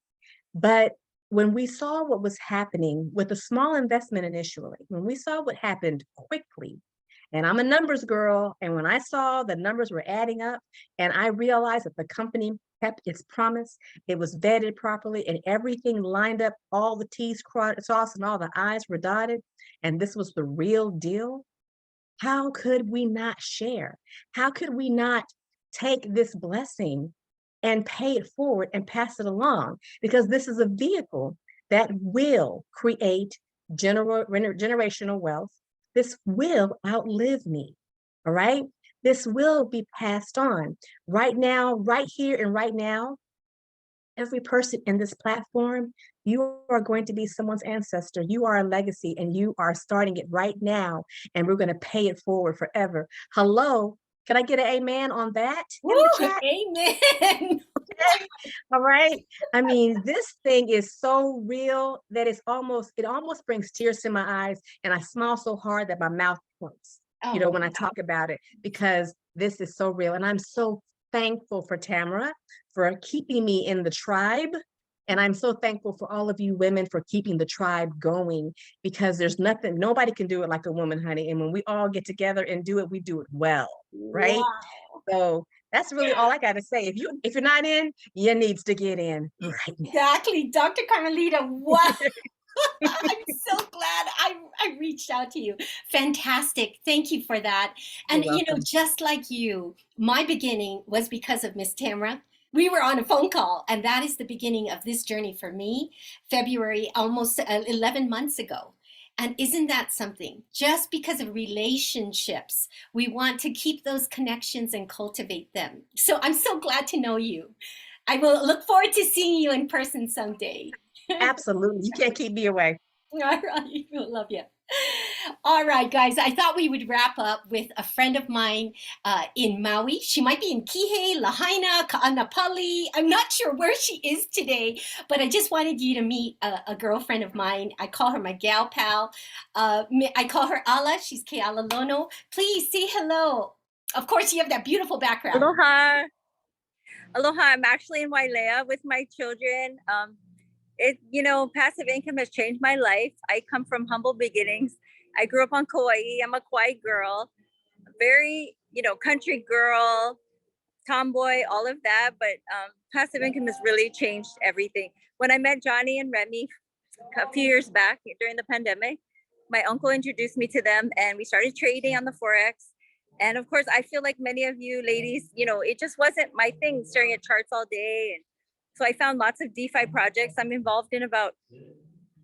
But when we saw what was happening with a small investment initially, when we saw what happened quickly, and I'm a numbers girl, and when I saw the numbers were adding up, and I realized that the company kept its promise, it was vetted properly, and everything lined up, all the T's crossed and all the I's were dotted, and this was the real deal, how could we not share? How could we not take this blessing and pay it forward and pass it along? Because this is a vehicle that will create generational wealth. This will outlive me, all right? This will be passed on. Right now, right here and right now, every person in this platform, you are going to be someone's ancestor. You are a legacy and you are starting it right now, and we're going to pay it forward forever. Hello, can I get an amen on that in the chat? Amen. All right. I mean, this thing is so real that it almost brings tears to my eyes, and I smile so hard that my mouth hurts, when I talk about it, because this is so real. And I'm so thankful for Tamara for keeping me in the tribe. And I'm so thankful for all of you women for keeping the tribe going, because nobody can do it like a woman, honey. And when we all get together and do it, we do it well, right? Wow. So that's really all I got to say. If you're not in, you needs to get in right now. Exactly, Dr. Carmelita. Wow. I'm so glad I reached out to you. Fantastic. Thank you for that. And You're welcome. just like you, my beginning was because of Miss Tamara. We were on a phone call, and that is the beginning of this journey for me, February, almost 11 months ago. And isn't that something? Just because of relationships, we want to keep those connections and cultivate them. So I'm so glad to know you. I will look forward to seeing you in person someday. Absolutely. You can't keep me away. All right. Love you. All right, guys. I thought we would wrap up with a friend of mine in Maui. She might be in Kihei, Lahaina, Ka'anapali. I'm not sure where she is today, but I just wanted you to meet a girlfriend of mine. I call her my gal pal. I call her Ala. She's Keala Lono. Please say hello. Of course, you have that beautiful background. Aloha. Aloha. I'm actually in Wailea with my children. Passive income has changed my life. I come from humble beginnings. I grew up on Kauai. I'm a Kauai girl, very, country girl, tomboy, all of that. But passive income has really changed everything. When I met Johnny and Remy a few years back during the pandemic, my uncle introduced me to them and we started trading on the Forex. And of course, I feel like many of you ladies, it just wasn't my thing, staring at charts all day. And so I found lots of DeFi projects. I'm involved in about,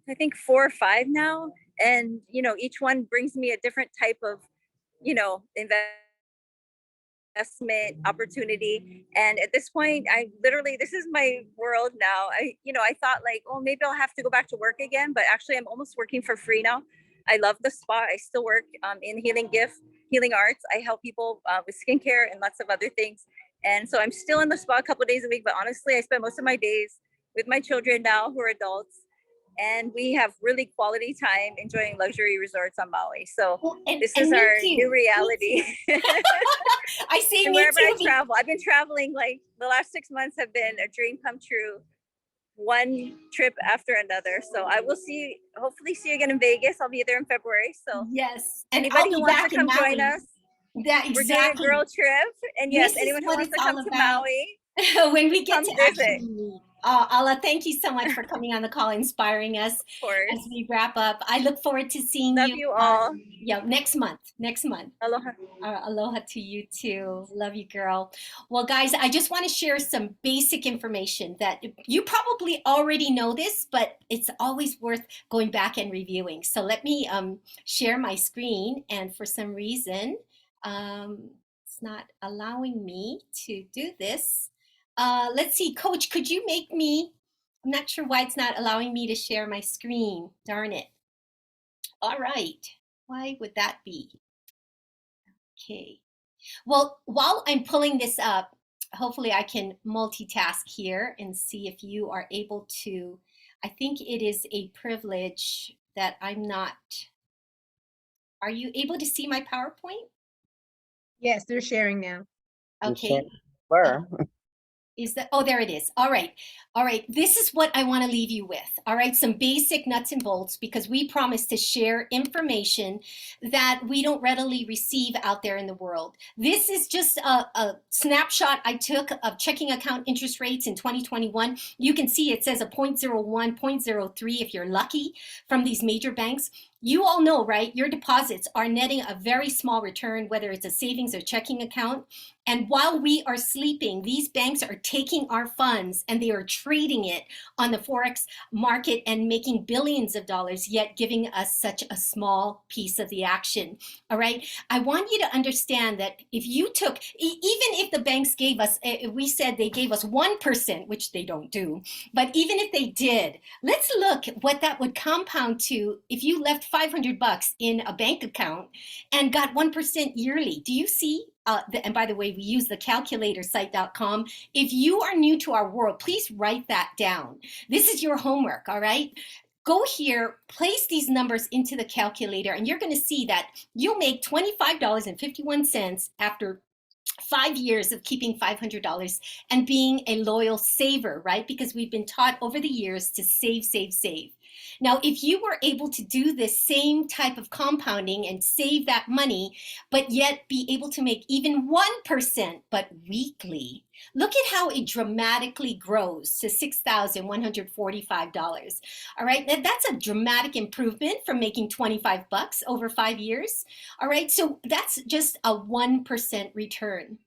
I think 4 or 5 now. And, each one brings me a different type of, investment opportunity. And at this point, this is my world now. I thought like, oh, maybe I'll have to go back to work again, but actually I'm almost working for free now. I love the spa. I still work in healing arts. I help people with skincare and lots of other things. And so I'm still in the spa a couple of days a week, but honestly, I spend most of my days with my children now who are adults. And we have really quality time enjoying luxury resorts on Maui. So this is our new reality. I see. And wherever I travel, I've been traveling, like the last 6 months have been a dream come true. one trip after another. So I will hopefully see you again in Vegas. I'll be there in February. So Yes, and I'll anybody be who wants to back in come join Maui. us, That we're doing a exactly. girl trip. And yes, This is anyone who what wants it's to come all to about. Maui, When we get come to visit. actually meet. Ala, thank you so much for coming on the call, inspiring us Of course. as we wrap up. I look forward to seeing Love you. you all. Yeah, next month. Aloha. Aloha to you too. Love you, girl. Well, guys, I just want to share some basic information that you probably already know this, but it's always worth going back and reviewing. So let me share my screen. And for some reason, it's not allowing me to do this. Let's see, Coach, could you make me, I'm not sure why it's not allowing me to share my screen. Darn it. All right. Why would that be? Okay. Well, while I'm pulling this up, hopefully I can multitask here and see if you are able to. I think it is a privilege that I'm not. Are you able to see my PowerPoint? Yes, they're sharing now. Okay. Were. Is that, oh, there it is. All right. All right. This is what I want to leave you with. All right. Some basic nuts and bolts, because we promise to share information that we don't readily receive out there in the world. This is just a snapshot I took of checking account interest rates in 2021. You can see it says a 0.01, 0.03 if you're lucky from these major banks. You all know, right? Your deposits are netting a very small return, whether it's a savings or checking account. And while we are sleeping, these banks are taking our funds and they are trading it on the Forex market and making billions of dollars, yet giving us such a small piece of the action. All right. I want you to understand that if you took, even if the banks gave us, we said they gave us 1%, which they don't do, but even if they did, let's look what that would compound to if you left $500 in a bank account and got 1% yearly. Do you see? And by the way, we use the calculatorsite.com. If you are new to our world, please write that down. This is your homework, all right? Go here, place these numbers into the calculator, and you're going to see that you'll make $25.51 after 5 years of keeping $500 and being a loyal saver, right? Because we've been taught over the years to save, save, save. Now, if you were able to do this same type of compounding and save that money, but yet be able to make even 1%, but weekly, look at how it dramatically grows to $6,145. All right, that's a dramatic improvement from making 25 bucks over 5 years. All right, so that's just a 1% return.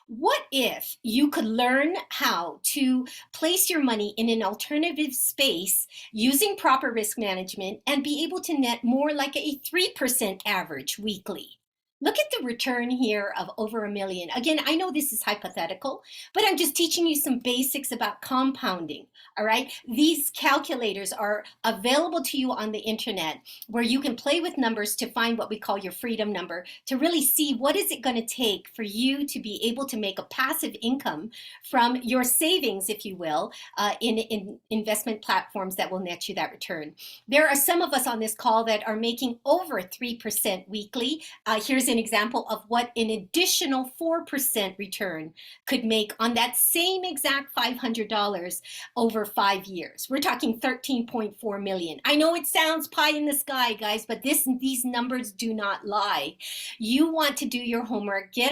What if you could learn how to place your money in an alternative space using proper risk management and be able to net more like a 3% average weekly? Look at the return here of over $1 million. Again, I know this is hypothetical, but I'm just teaching you some basics about compounding, all right? These calculators are available to you on the internet where you can play with numbers to find what we call your freedom number, to really see what is it going to take for you to be able to make a passive income from your savings, if you will, in investment platforms that will net you that return. There are some of us on this call that are making over 3% weekly. Here's an example of what an additional 4% return could make on that same exact $500 over 5 years. We're talking 13.4 million. I know it sounds pie in the sky, guys, but these numbers do not lie. You want to do your homework, get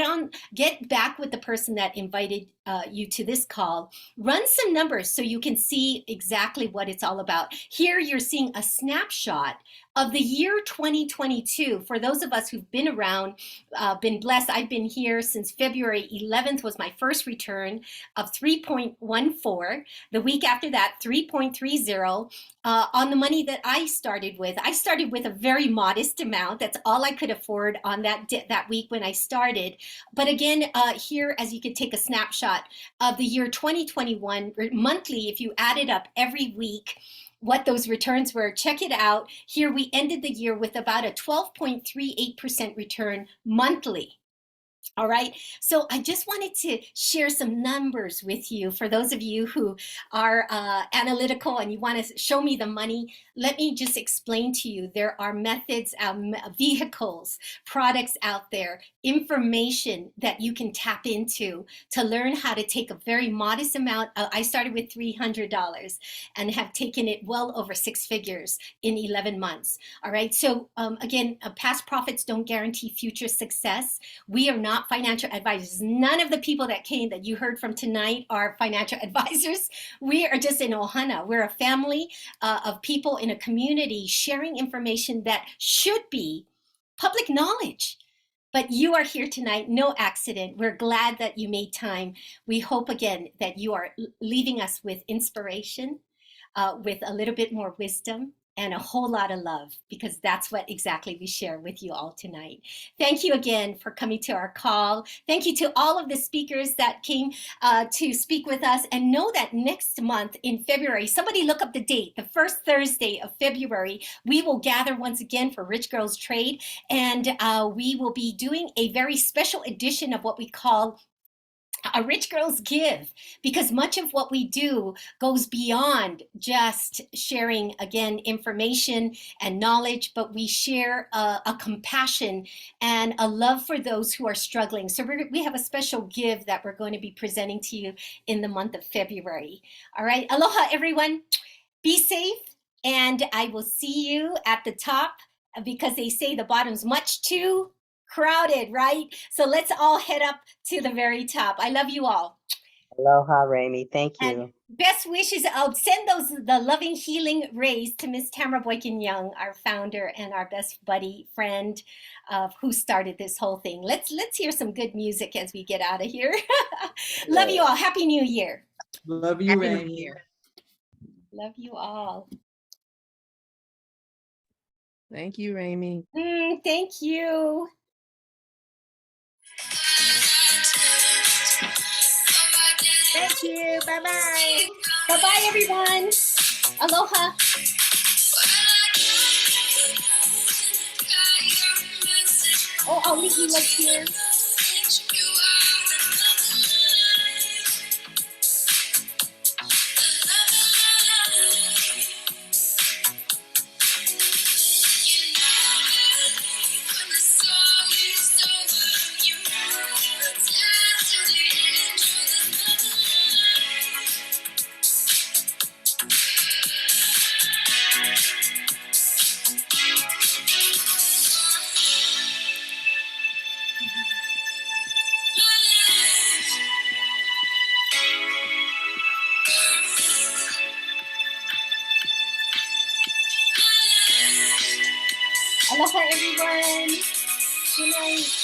back with the person that invited you to this call, run some numbers so you can see exactly what it's all about. Here you're seeing a snapshot of the year 2022. For those of us who've been around, been blessed, I've been here since February 11th was my first return of 3.14. The week after that, 3.30 on the money that I started with. I started with a very modest amount. That's all I could afford on that week when I started. But again, here, as you could take a snapshot of the year 2021 monthly, if you add it up every week, what those returns were. Check it out. Here we ended the year with about a 12.38% return monthly. All right. So I just wanted to share some numbers with you. For those of you who are analytical and you want to show me the money, let me just explain to you. There are methods, vehicles, products out there, information that you can tap into to learn how to take a very modest amount. I started with $300 and have taken it well over 6 figures in 11 months. All right. So again, past profits don't guarantee future success. We are not financial advisors. None of the people that came that you heard from tonight are financial advisors. We are just in Ohana. We're a family of people in a community sharing information that should be public knowledge. But you are here tonight, no accident. We're glad that you made time. We hope again that you are leaving us with inspiration, with a little bit more wisdom, and a whole lot of love, because that's what exactly we share with you all tonight. Thank you again for coming to our call. Thank you to all of the speakers that came to speak with us. And know that next month in February, somebody look up the date, the first Thursday of February, we will gather once again for Rich Girls Trade. And we will be doing a very special edition of what we call a Rich Girls Give, because much of what we do goes beyond just sharing, again, information and knowledge, but we share a compassion and a love for those who are struggling. So we have a special give that we're going to be presenting to you in the month of February. All right. Aloha, everyone. Be safe. And I will see you at the top, because they say the bottom's much too crowded, right? So let's all head up to the very top. I love you all. Aloha, Raimi. Thank you. And best wishes. I'll send the loving healing rays to Miss Tamara Boykin Young, our founder and our best buddy friend, who started this whole thing. Let's hear some good music as we get out of here. Love you all. Happy New Year. Love you, Happy New Raimi. Year. Love you all. Thank you, Raimi. Thank you. Thank you. Bye-bye. Bye-bye, everyone. Aloha. Oh, I'll meet you next year. Aloha, everyone. Good night.